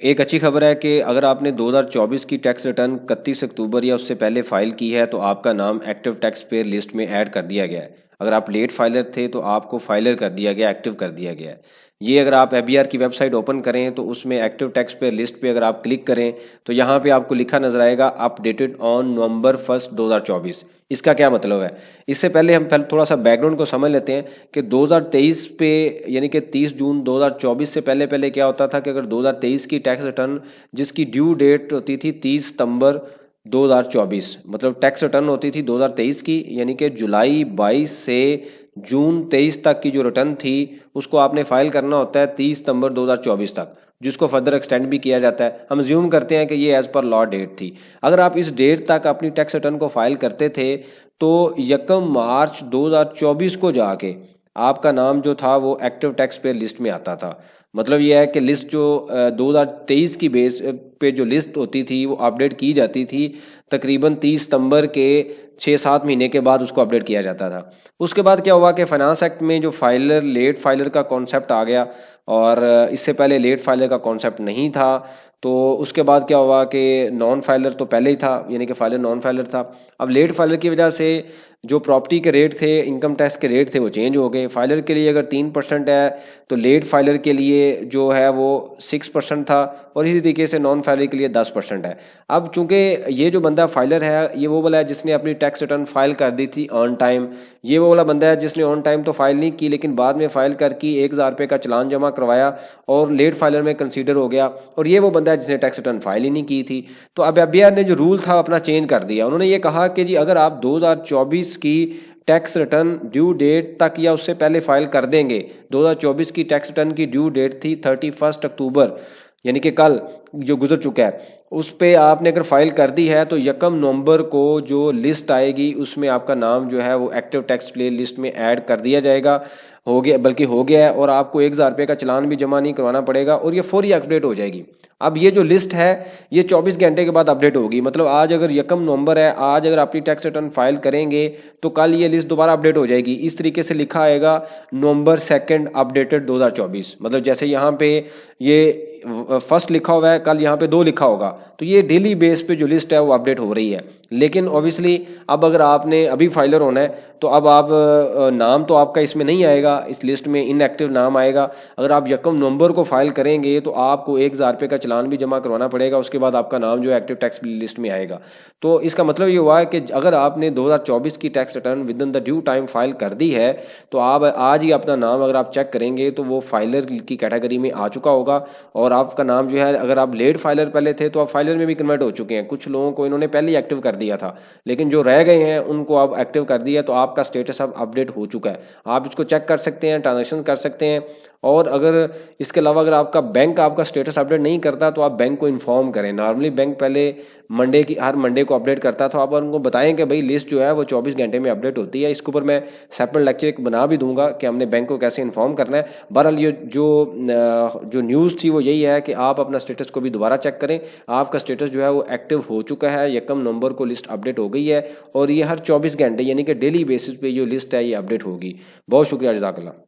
एक अच्छी खबर है कि अगर आपने 2024 की टैक्स रिटर्न 31 अक्टूबर या उससे पहले फाइल की है तो आपका नाम एक्टिव टैक्स पेयर लिस्ट में ऐड कर दिया गया है। अगर आप लेट फाइलर थे तो आपको फाइलर कर दिया गया, एक्टिव कर दिया गया है। ये अगर आप एफबीआर की वेबसाइट ओपन करें तो उसमें एक्टिव टैक्स पेयर लिस्ट पे अगर आप क्लिक करें तो यहाँ पे आपको लिखा नजर आएगा अपडेटेड ऑन नवंबर 1 2024। इसका क्या मतलब है? इससे पहले हम थोड़ा सा बैकग्राउंड को समझ लेते हैं कि 2023 पे यानी कि 30 जून 2024 से पहले पहले क्या होता था कि अगर 2023 की टैक्स रिटर्न जिसकी ड्यू डेट होती थी 30 सितंबर 2024, मतलब टैक्स रिटर्न होती थी 2023 की, यानी कि जुलाई 22 से जून 23 तक की जो रिटर्न थी उसको आपने फाइल करना होता है 30 सितंबर 2024 तक, जिसको फर्दर एक्सटेंड भी किया जाता है। हम ज्यूम करते हैं कि ये एज पर लॉ डेट थी। अगर आप इस डेट तक अपनी टैक्स रिटर्न को फाइल करते थे तो 1 मार्च 2024 को जाके आपका नाम जो था वो एक्टिव टैक्स पेयर लिस्ट में आता था। मतलब ये है कि लिस्ट जो 2023 की बेस पे जो लिस्ट होती थी वो अपडेट की जाती थी तकरीबन 30 सितंबर के 6-7 महीने के बाद उसको अपडेट किया जाता था। उसके बाद क्या हुआ कि फाइनेंस एक्ट में जो फाइलर लेट फाइलर का कॉन्सेप्ट आ गया और इससे पहले लेट फाइलर का कॉन्सेप्ट नहीं था। तो उसके बाद क्या हुआ कि नॉन फाइलर तो पहले ही था, यानी कि फाइलर नॉन फाइलर था। अब लेट फाइलर की वजह से जो प्रॉपर्टी के रेट थे, इनकम टैक्स के रेट थे, वो चेंज हो गए। फाइलर के लिए अगर 3% है तो लेट फाइलर के लिए जो है वो 6% था और इसी तरीके से नॉन फाइलर के लिए 10% है। अब चूंकि ये जो बंदा फाइलर है ये वो वाला है जिसने अपनी टैक्स रिटर्न फाइल कर दी थी ऑन टाइम। ये वो वाला बंदा है जिसने ऑन टाइम तो फाइल नहीं की लेकिन बाद में फाइल करके 1000 रुपये का चालान जमा करवाया और लेट फाइलर में कंसीडर हो गया। और ये वो बंदा है जिसने टैक्स रिटर्न फाइल ही नहीं की थी। तो अब एफबीआर ने जो रूल था अपना चेंज कर दिया। उन्होंने ये कहा कि जी अगर आप 2024 की टैक्स रिटर्न ड्यू डेट तक या उससे पहले फाइल कर देंगे, 2024 की टैक्स रिटर्न की ड्यू डेट थी 31 अक्टूबर यानी कि कल जो गुजर चुका है, उस पे आपने अगर फाइल कर दी है तो 1 नवंबर को जो लिस्ट आएगी उसमें आपका नाम जो है वो एक्टिव टैक्स प्ले लिस्ट में ऐड कर दिया जाएगा। हो गया, बल्कि हो गया है, और आपको 1000 रुपये का चालान भी जमा नहीं करवाना पड़ेगा और ये फौरी अपडेट हो जाएगी। अब ये जो लिस्ट है ये 24 घंटे के बाद अपडेट होगी। मतलब आज अगर 1 नवंबर है, आज अगर अपनी टैक्स रिटर्न फाइल करेंगे तो कल ये लिस्ट दोबारा अपडेट हो जाएगी। इस तरीके से लिखा आएगा नवंबर 2 अपडेटेड 2024। मतलब जैसे यहाँ पे ये फर्स्ट लिखा हुआ है, कल यहाँ पे 2 लिखा होगा, तो ये डेली बेस पे जो लिस्ट है वो अपडेट हो रही है। लेकिन ऑब्वियसली अब अगर आपने अभी फाइलर होना है तो अब आप नाम तो आपका इसमें नहीं आएगा, इस लिस्ट में इनएक्टिव नाम आएगा। अगर आप 1 नवंबर को फाइल करेंगे तो आपको 1000 रुपये का चालान भी जमा करवाना पड़ेगा, उसके बाद आपका नाम जो है एक्टिव टैक्स लिस्ट में आएगा। तो इसका मतलब ये हुआ है कि अगर आपने 2024 की tax return with in the due time file कर दी है तो आप आज ही अपना नाम अगर आप चेक करेंगे तो वो फाइलर की कैटेगरी में आ चुका होगा और आपका नाम जो है, अगर आप लेट फाइलर पहले थे तो आप फाइलर में भी कन्वर्ट हो चुके हैं। कुछ लोगों को इन्होंने पहले ही एक्टिव कर दिया था लेकिन जो रह गए हैं उनको अब एक्टिव कर दिया, तो आपका स्टेटस अब अपडेट हो चुका है। आप इसको चेक कर सकते हैं, ट्रांजेक्शन कर सकते हैं। और अगर इसके अलावा अगर आपका बैंक आपका स्टेटस अपडेट नहीं करता तो आप बैंक को इन्फॉर्म करें। नॉर्मली बैंक पहले हर मंडे को अपडेट करता था। आप उनको बताएं कि भाई लिस्ट जो है वो 24 घंटे में अपडेट होती है। इसके ऊपर मैं सेपरेट लेक्चर एक बना भी दूंगा कि हमने बैंक को कैसे इन्फॉर्म करना है। बहरहाल ये जो न्यूज़ थी वो यही है कि आप अपना स्टेटस को भी दोबारा चेक करें। आपका स्टेटस जो है वो एक्टिव हो चुका है, 1 नवंबर को लिस्ट अपडेट हो गई है और ये हर 24 घंटे यानी कि डेली बेसिस पे जो लिस्ट है ये अपडेट होगी। बहुत शुक्रिया, जज़ाकल्लाह।